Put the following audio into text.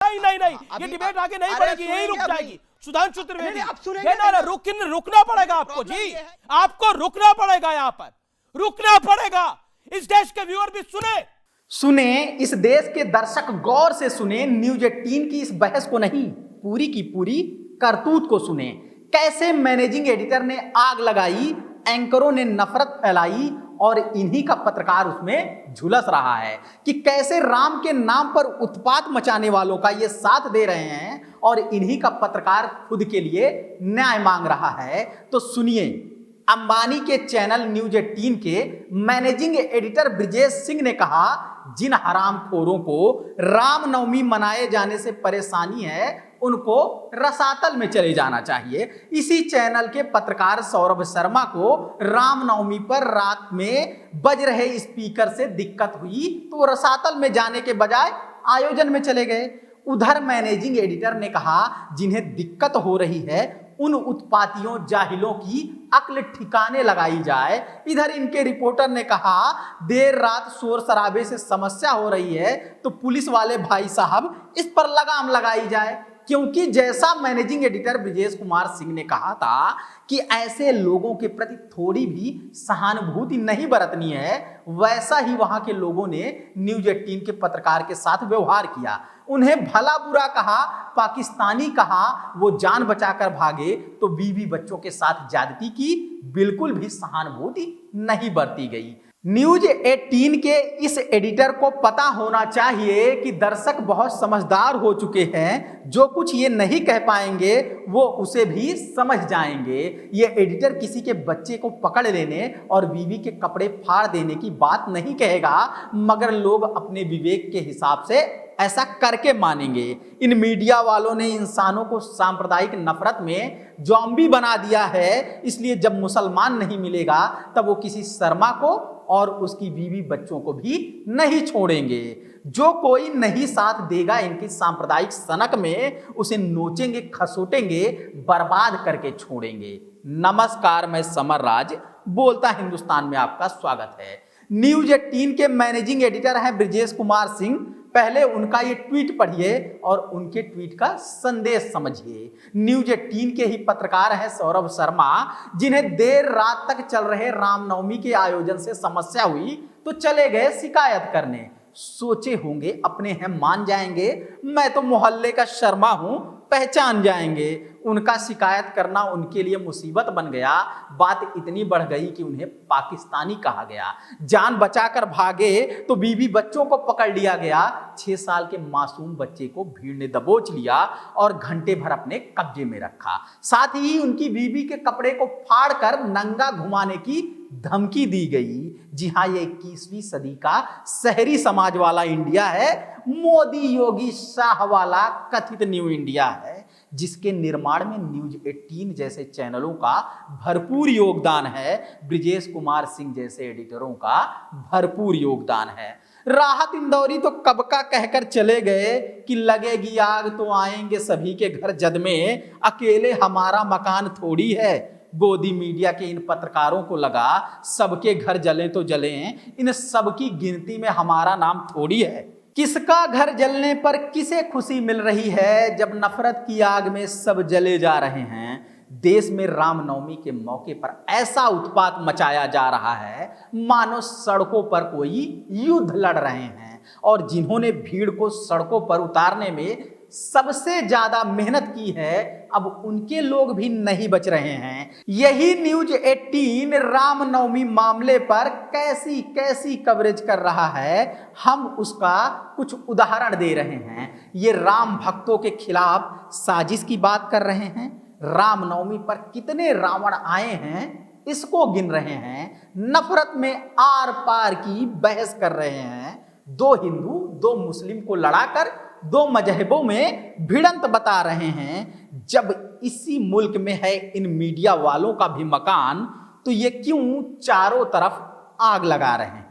नहीं नहीं नहीं, ये डिबेट आगे नहीं बढ़ेगी, यही रुक जाएगी। सुधांशु त्रिवेदी, रुकना पड़ेगा आपको जी, आपको रुकना पड़ेगा, यहाँ पर रुकना पड़ेगा। इस देश के व्यूअर भी सुने, इस देश के दर्शक गौर से सुने, न्यूज 18 की इस बहस को नहीं, पूरी की पूरी करतूत को सुने। कैसे मैनेजिंग एडिटर ने आग लगाई, एंकरों ने नफरत फैलाई और इन्हीं का पत्रकार उसमें झुलस रहा है कि कैसे राम के नाम पर उत्पात मचाने वालों का ये साथ दे रहे हैं और इन्हीं का पत्रकार खुद के लिए न्याय मांग रहा है। तो सुनिए, अंबानी के चैनल न्यूज 18 के मैनेजिंग एडिटर ब्रिजेश सिंह ने कहा, जिन हरामखोरों को रामनवमी मनाए जाने से परेशानी है उनको रसातल में चले जाना चाहिए। इसी चैनल के पत्रकार सौरभ शर्मा को रामनवमी पर रात में बज रहे स्पीकर से दिक्कत हुई तो वो रसातल में जाने के बजाय आयोजन में चले गए। उधर मैनेजिंग एडिटर ने कहा, जिन्हें दिक्कत हो रही है उन उत्पातियों जाहिलों की अक्ल ठिकाने लगाई जाए। इधर इनके रिपोर्टर ने कहा, देर रात शोर शराबे से समस्या हो रही है तो पुलिस वाले भाई साहब इस पर लगाम लगाई जाए, क्योंकि जैसा मैनेजिंग एडिटर ब्रिजेश कुमार सिंह ने कहा था कि ऐसे लोगों के प्रति थोड़ी भी सहानुभूति नहीं बरतनी है, वैसा ही वहां के लोगों ने न्यूज 18 के पत्रकार के साथ व्यवहार किया। उन्हें भला बुरा कहा, पाकिस्तानी कहा, वो जान बचाकर भागे तो बीवी बच्चों के साथ ज्यादती की, बिल्कुल भी सहानुभूति नहीं बरती गई। न्यूज 18 के इस एडिटर को पता होना चाहिए कि दर्शक बहुत समझदार हो चुके हैं, जो कुछ ये नहीं कह पाएंगे वो उसे भी समझ जाएंगे। ये एडिटर किसी के बच्चे को पकड़ लेने और बीवी के कपड़े फाड़ देने की बात नहीं कहेगा, मगर लोग अपने विवेक के हिसाब से ऐसा करके मानेंगे। इन मीडिया वालों ने इंसानों को सांप्रदायिक नफरत में ज़ॉम्बी बना दिया है, इसलिए जब मुसलमान नहीं मिलेगा तब वो किसी शर्मा को और उसकी बीवी बच्चों को भी नहीं छोड़ेंगे। जो कोई नहीं साथ देगा इनकी सांप्रदायिक सनक में, उसे नोचेंगे, खसोटेंगे, बर्बाद करके छोड़ेंगे। नमस्कार, मैं समर राज बोलता हिंदुस्तान में आपका स्वागत है। न्यूज 18 के मैनेजिंग एडिटर हैं ब्रिजेश कुमार सिंह। पहले उनका ये ट्वीट पढ़िए और उनके ट्वीट का संदेश समझिए। न्यूज 18 के ही पत्रकार हैं सौरभ शर्मा, जिन्हें देर रात तक चल रहे रामनवमी के आयोजन से समस्या हुई तो चले गए शिकायत करने। सोचे होंगे अपने हैं मान जाएंगे, मैं तो मोहल्ले का शर्मा हूं, पहचान जाएंगे। उनका शिकायत करना उनके लिए मुसीबत बन गया। बात इतनी बढ़ गई कि उन्हें पाकिस्तानी कहा गया। जान बचाकर भागे तो बीवी बच्चों को पकड़ लिया गया। 6 साल के मासूम बच्चे को भीड़ ने दबोच लिया और घंटे भर अपने कब्जे में रखा। साथ ही उनकी बीवी के कपड़े को फाड़कर नंगा घुमाने की धमकी दी गई। जी हाँ, ये 21वीं सदी का शहरी समाज वाला इंडिया है, मोदी योगी शाह वाला कथित न्यू इंडिया है, जिसके निर्माण में न्यूज 18 जैसे चैनलों का भरपूर योगदान है। ब्रिजेश कुमार सिंह जैसे एडिटरों का भरपूर योगदान है। राहत इंदौरी तो कब का कहकर चले गए कि लगेगी आग तो आएंगे सभी के घर जद में, अकेले हमारा मकान थोड़ी है। गोदी मीडिया के इन पत्रकारों को लगा सबके घर जले तो जले, इन सबकी गिनती में हमारा नाम थोड़ी है। किसका घर जलने पर किसे खुशी मिल रही है, जब नफरत की आग में सब जले जा रहे हैं। देश में रामनवमी के मौके पर ऐसा उत्पात मचाया जा रहा है मानो सड़कों पर कोई युद्ध लड़ रहे हैं, और जिन्होंने भीड़ को सड़कों पर उतारने में सबसे ज्यादा मेहनत की है, अब उनके लोग भी नहीं बच रहे हैं। यही न्यूज 18 रामनवमी मामले पर कैसी कैसी कवरेज कर रहा है, हम उसका कुछ उदाहरण दे रहे हैं। ये राम भक्तों के खिलाफ साजिश की बात कर रहे हैं। रामनवमी पर कितने रावण आए हैं इसको गिन रहे हैं। नफरत में आर पार की बहस कर रहे हैं। 2 हिंदू 2 मुस्लिम को लड़ाकर 2 मजहबों में भिड़ंत बता रहे हैं। जब इसी मुल्क में है इन मीडिया वालों का भी मकान, तो ये क्यों चारों तरफ आग लगा रहे हैं।